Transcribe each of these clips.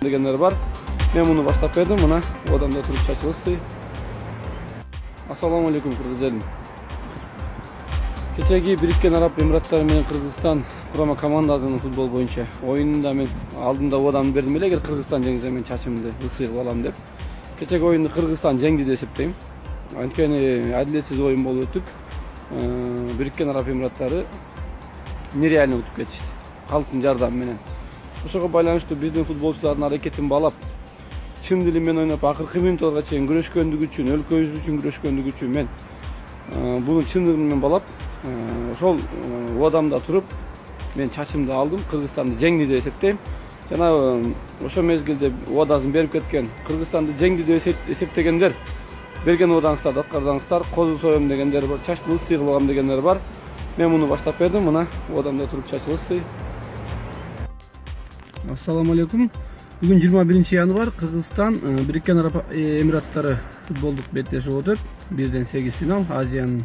дегендер бар. Мен муну баштап бердим, мына одамда туруп чачылысы. Ассаламу алейкум, кыргыз элим. Кечеги Бириккен Араб Эмираттары менен Кыргызстан курама командасынын футбол боюнча оюнунда мен алдында одамды бердим эле, эгер Кыргызстан жеңсе мен чачымды ысый кылып алам деп. Кечеги оюнду Кыргызстан жеңди деп эсептейм. Анткени адилетсиз оюн болуп өтүп, Бириккен Араб Эмираттары нереально утуп кетишти. Калсын жардам менен. Ошого байланыштуу биздин футболчулардын аракетин баалап, чын дили менен ойноп, акыркы минуттарга чейин күрөшкөндүгү үчүн, өлкөбүз үчүн күрөшкөндүгү үчүн мен буну чындыгы менен баалап, ошол одамда туруп, мен чачымды алдым, Кыргызстанды жеңди деп эсептейм. Жана ошол мезгилде одасын берип кеткен, Кыргызстанды жеңди деп эсептегендер, берген одаңыздарды аткарсаңыздар, козу соем дегендер бар, чачты ысый кылып алам дегендер бар. Мен муну баштап бердим, мына одамда туруп чачылысы. Ассаламу алейкум. Бүгүн 21 январь, Кыргызстан Бириккен Араб Эмираттары футболдук беттешип отур. 1-8 финал Азиянын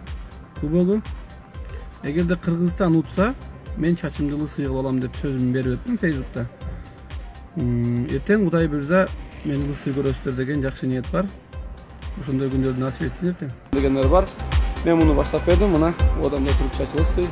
кубогу. Эгерде Кыргызстан утса, мен чачымды ысый кылып алам деп сөзүмдү берип өттүм Фейсбукта. Эртең Кудай буйрса, мени ысый көрөсүздөр деген жакшы ниет бар. Ошондой күндөрдү насип этсин эртең. Дегендер бар. Мен муну баштап бердим, мына одамда туруп чачылысы.